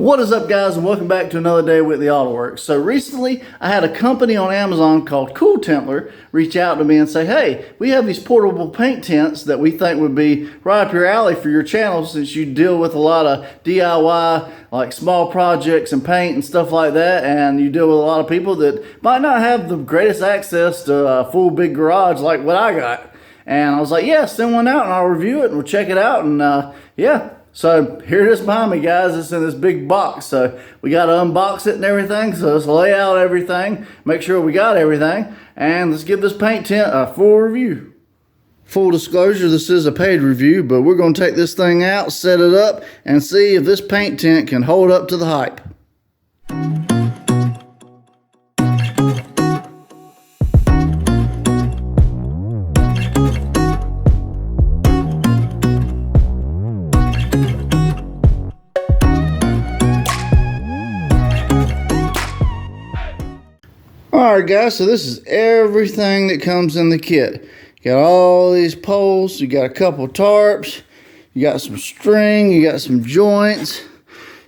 What is up, guys, and welcome back to another day with the AutoWorks. So recently I had a company on Amazon called Cool Templar reach out to me and say, hey, we have these portable paint tents that we think would be right up your alley for your channel, since you deal with a lot of DIY, like small projects and paint and stuff like that, and you deal with a lot of people that might not have the greatest access to a full big garage like what I got. And I was like, yeah, send one out and I'll review it and we'll check it out. And yeah, so here it is behind me, guys. It's in this big box. So we got to unbox it and everything. So let's lay out everything, make sure we got everything, and let's give this paint tent a full review. Full disclosure, this is a paid review, but we're going to take this thing out, set it up, and see if this paint tent can hold up to the hype. Alright guys, so this is everything that comes in the kit. You got all these poles, you got a couple tarps, you got some string, you got some joints,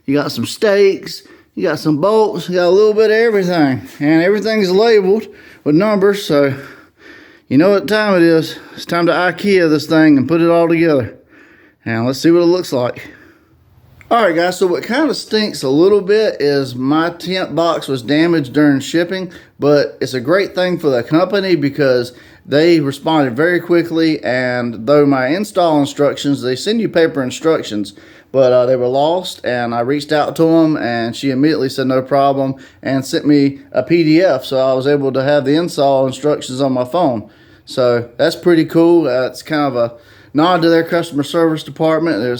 you got some stakes, you got some bolts, you got a little bit of everything. And everything's labeled with numbers, so you know what time it is. It's time to IKEA this thing and put it all together. And let's see what it looks like. Alright guys, so what kind of stinks a little bit is my tent box was damaged during shipping, but it's a great thing for the company because they responded very quickly, and though my install instructions, they send you paper instructions, but they were lost, and I reached out to them and she immediately said no problem and sent me a PDF, so I was able to have the install instructions on my phone. So that's pretty cool. It's kind of a nod to their customer service department. There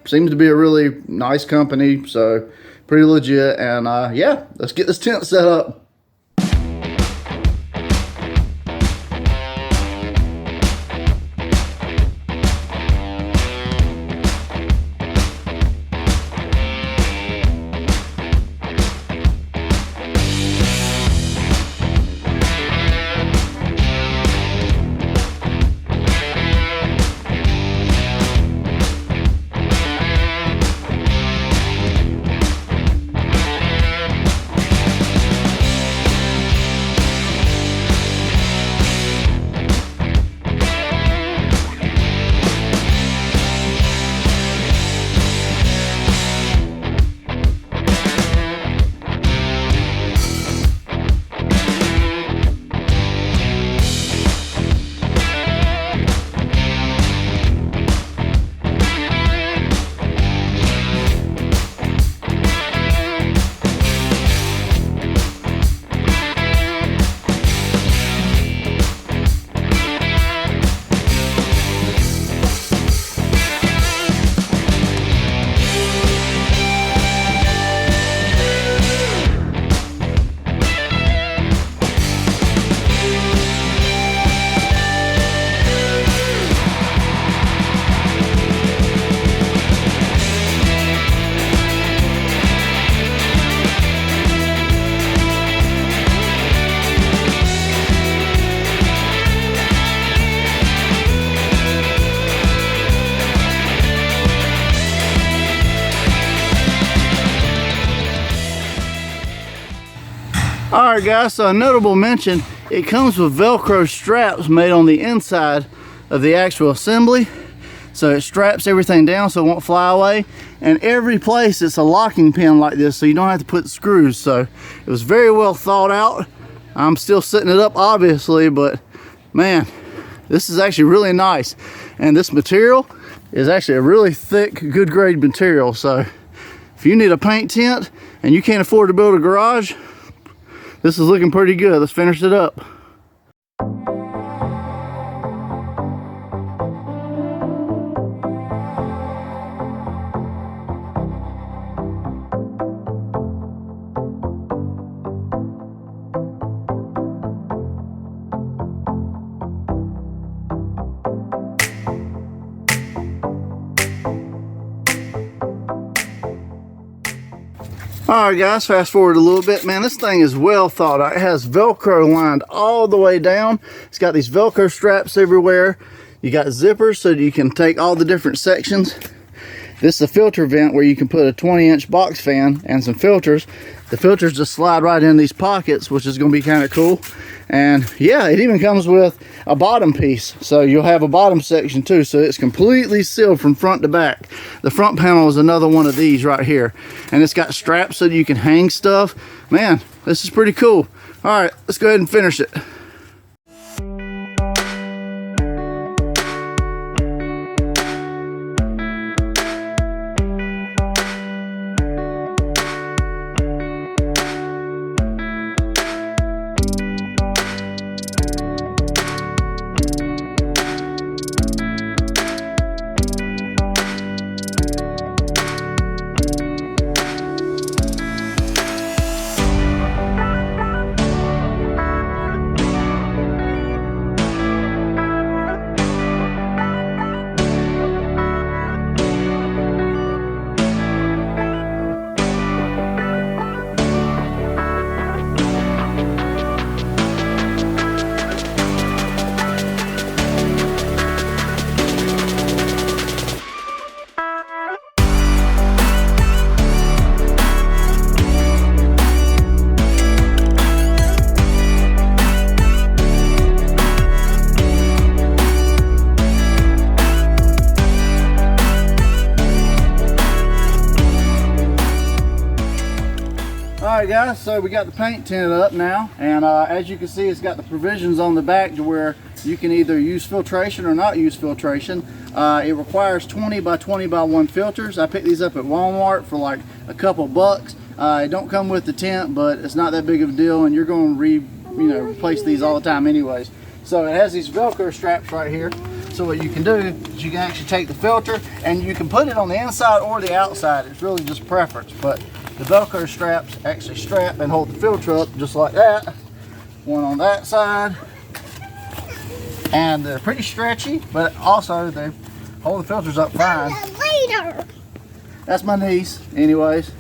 seems to be a really nice company, so pretty legit. And yeah, let's get this tent set up. Alright guys, so a notable mention, it comes with Velcro straps made on the inside of the actual assembly. So it straps everything down so it won't fly away. And every place it's a locking pin like this, so you don't have to put screws. So it was very well thought out. I'm still setting it up obviously, but man, this is actually really nice. And this material is actually a really thick, good grade material. So if you need a paint tent and you can't afford to build a garage, this is looking pretty good. Let's finish it up. Alright guys, fast forward a little bit. Man, this thing is well thought out. It has Velcro lined all the way down. It's got these Velcro straps everywhere. You got zippers so you can take all the different sections. This is a filter vent where you can put a 20-inch box fan and some filters. The filters just slide right in these pockets, which is going to be kind of cool. And yeah, it even comes with a bottom piece, so you'll have a bottom section too, so it's completely sealed from front to back. The front panel is another one of these right here, and it's got straps so that you can hang stuff. Man, this is pretty cool. All right, let's go ahead and finish it. Alright guys, so we got the paint tinted up now, and as you can see, it's got the provisions on the back to where you can either use filtration or not use filtration. It requires 20 by 20 by 1 filters. I picked these up at Walmart for like a couple bucks. It don't come with the tent, but it's not that big of a deal, and you're going to replace these all the time anyways. So it has these Velcro straps right here. So what you can do is you can actually take the filter and you can put it on the inside or the outside. It's really just preference, but the Velcro straps actually strap and hold the filter up just like that. One on that side. And they're pretty stretchy, but also they hold the filters up fine. That's my niece, anyways.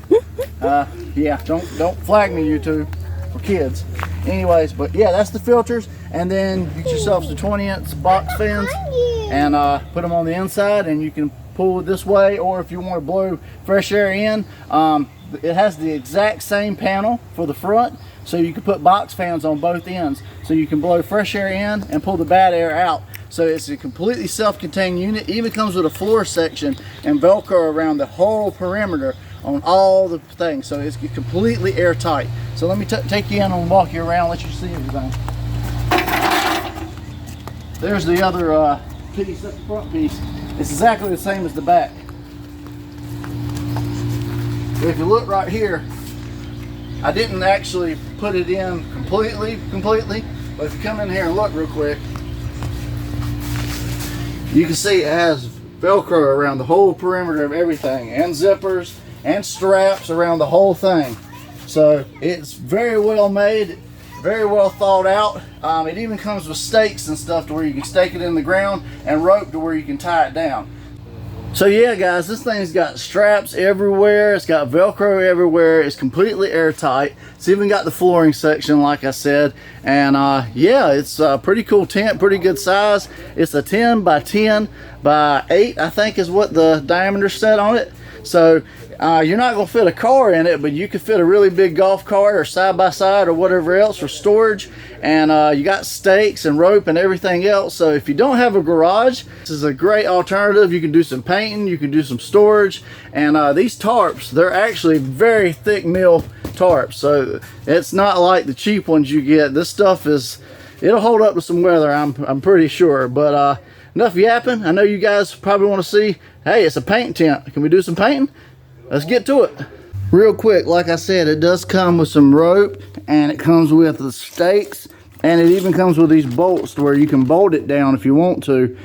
Yeah, don't flag me, you two. For kids. Anyways, but yeah, that's the filters. And then get yourself some 20-inch box fans and put them on the inside, and you can pull it this way, or if you want to blow fresh air in, it has the exact same panel for the front, so you can put box fans on both ends, so you can blow fresh air in and pull the bad air out. So it's a completely self-contained unit. It even comes with a floor section and Velcro around the whole perimeter on all the things, so it's completely airtight. So let me take you in and walk you around, let you see everything. There's the other piece, that's the front piece. It's exactly the same as the back. If you look right here, I didn't actually put it in completely, but if you come in here and look real quick, you can see it has Velcro around the whole perimeter of everything, and zippers and straps around the whole thing. So it's very well made, very well thought out. It even comes with stakes and stuff to where you can stake it in the ground, and rope to where you can tie it down. So yeah guys, this thing's got straps everywhere, it's got Velcro everywhere, it's completely airtight. It's even got the flooring section like I said, and yeah, it's a pretty cool tent, pretty good size. It's a 10 by 10 by 8 I think is what the diameter set on it. So you're not going to fit a car in it, but you could fit a really big golf cart or side-by-side or whatever else for storage. And you got stakes and rope and everything else. So if you don't have a garage, this is a great alternative. You can do some painting, you can do some storage. And these tarps, they're actually very thick mill tarps. So it's not like the cheap ones you get. This stuff it'll hold up to some weather, I'm pretty sure. But enough yapping. I know you guys probably want to see, hey, it's a paint tent. Can we do some painting? Let's get to it. Real quick, like I said, it does come with some rope, and it comes with the stakes, and it even comes with these bolts to where you can bolt it down if you want to.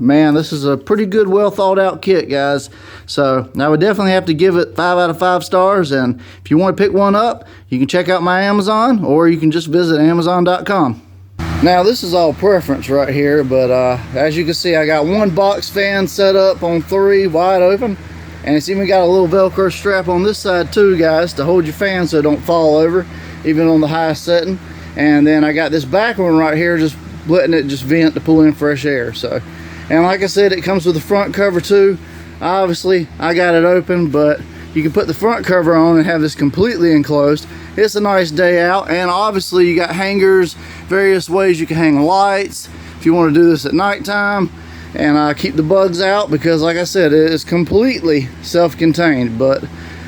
Man, this is a pretty good, well thought out kit, guys. So I would definitely have to give it 5 out of 5 stars. And if you want to pick one up, you can check out my Amazon, or you can just visit Amazon.com. Now this is all preference right here, but as you can see, I got one box fan set up on 3 wide open. And it's even got a little Velcro strap on this side too, guys, to hold your fan so it don't fall over, even on the highest setting. And then I got this back one right here, just letting it just vent to pull in fresh air. So, and like I said, it comes with a front cover too. Obviously, I got it open, but you can put the front cover on and have this completely enclosed. It's a nice day out, and obviously you got hangers, various ways you can hang lights if you want to do this at nighttime and keep the bugs out, because like I said, it is completely self-contained. But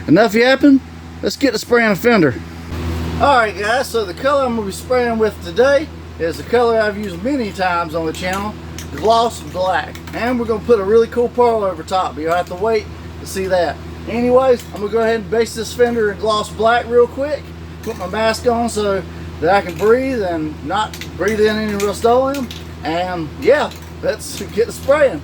enough yapping, let's get to spraying a fender. Alright guys, so the color I'm going to be spraying with today is the color I've used many times on the channel, gloss black. And we're going to put a really cool pearl over top, but you'll have to wait to see that. Anyways, I'm going to go ahead and base this fender in gloss black real quick, put my mask on so that I can breathe and not breathe in any Rustoleum. And yeah, let's get to spraying.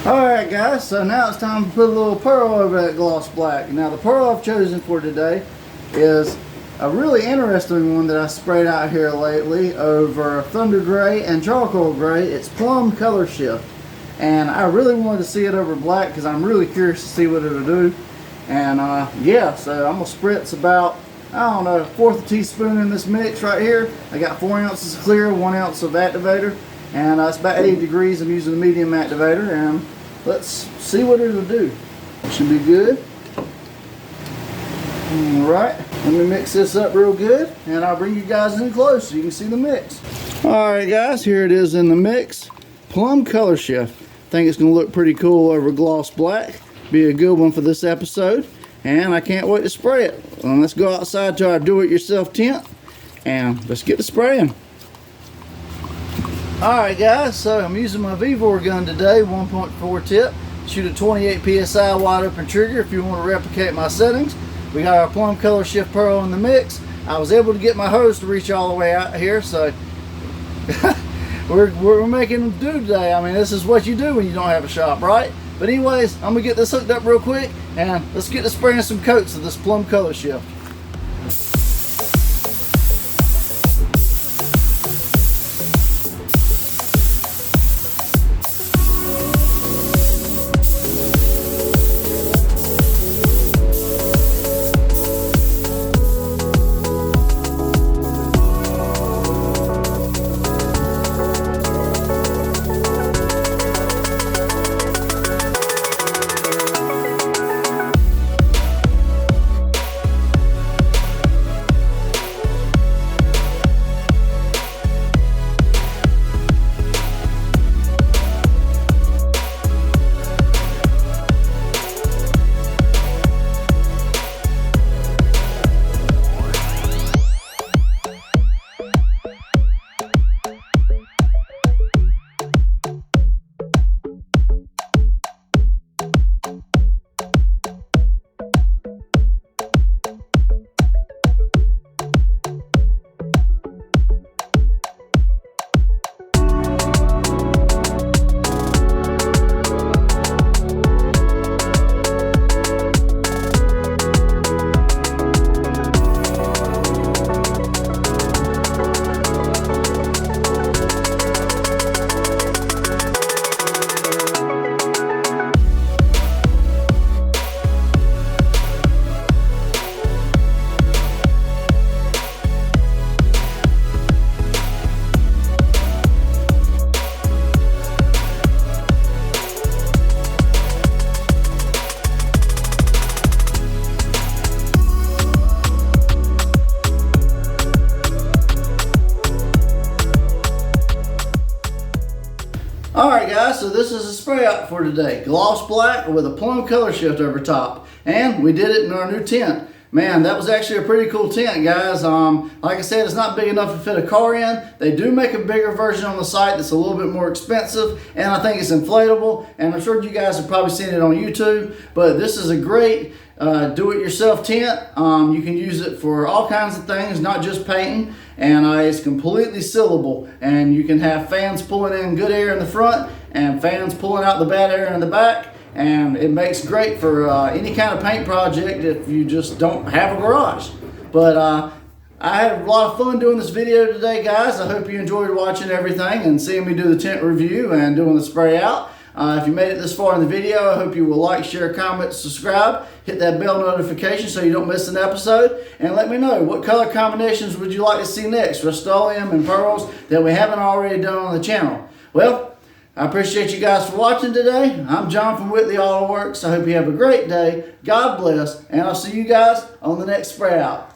Alright guys, so now it's time to put a little pearl over that gloss black. Now the pearl I've chosen for today is a really interesting one that I sprayed out here lately over Thunder Gray and Charcoal Gray. It's Plum Color Shift. And I really wanted to see it over black because I'm really curious to see what it'll do. And yeah, so I'm going to spritz about, I don't know, 1/4 teaspoon in this mix right here. I got 4 ounces of clear, 1 ounce of activator. And it's about 80 degrees. I'm using the medium activator, and let's see what it'll do. It should be good. Alright, let me mix this up real good, and I'll bring you guys in close so you can see the mix. Alright guys, here it is in the mix. Plum Color Shift. I think it's going to look pretty cool over gloss black. Be a good one for this episode, and I can't wait to spray it. Well, let's go outside to our do-it-yourself tent, and let's get to spraying. Alright guys, so I'm using my Vevor gun today, 1.4 tip. Shoot a 28 psi wide open trigger if you want to replicate my settings. We got our Plum Color Shift pearl in the mix. I was able to get my hose to reach all the way out here, so we're making them do today. I mean, this is what you do when you don't have a shop, right? But anyways, I'm going to get this hooked up real quick, and let's get to spraying some coats of this Plum Color Shift. Alright guys, so this is a spray out for today. Gloss black with a Plum Color Shift over top. And we did it in our new tent. Man, that was actually a pretty cool tent, guys. Like I said, it's not big enough to fit a car in. They do make a bigger version on the site that's a little bit more expensive, and I think it's inflatable, and I'm sure you guys have probably seen it on YouTube, but this is a great do-it-yourself tent. You can use it for all kinds of things, not just painting, and it's completely sealable, and you can have fans pulling in good air in the front and fans pulling out the bad air in the back. And it makes great for any kind of paint project if you just don't have a garage. But I had a lot of fun doing this video today, guys. I hope you enjoyed watching everything and seeing me do the tent review and doing the spray out. If you made it this far in the video, I hope you will like, share, comment, subscribe, hit that bell notification so you don't miss an episode, and let me know what color combinations would you like to see next, Rustoleum and pearls, that we haven't already done on the channel. Well, I appreciate you guys for watching today. I'm John from Whitley Auto Works. I hope you have a great day. God bless, and I'll see you guys on the next spray out.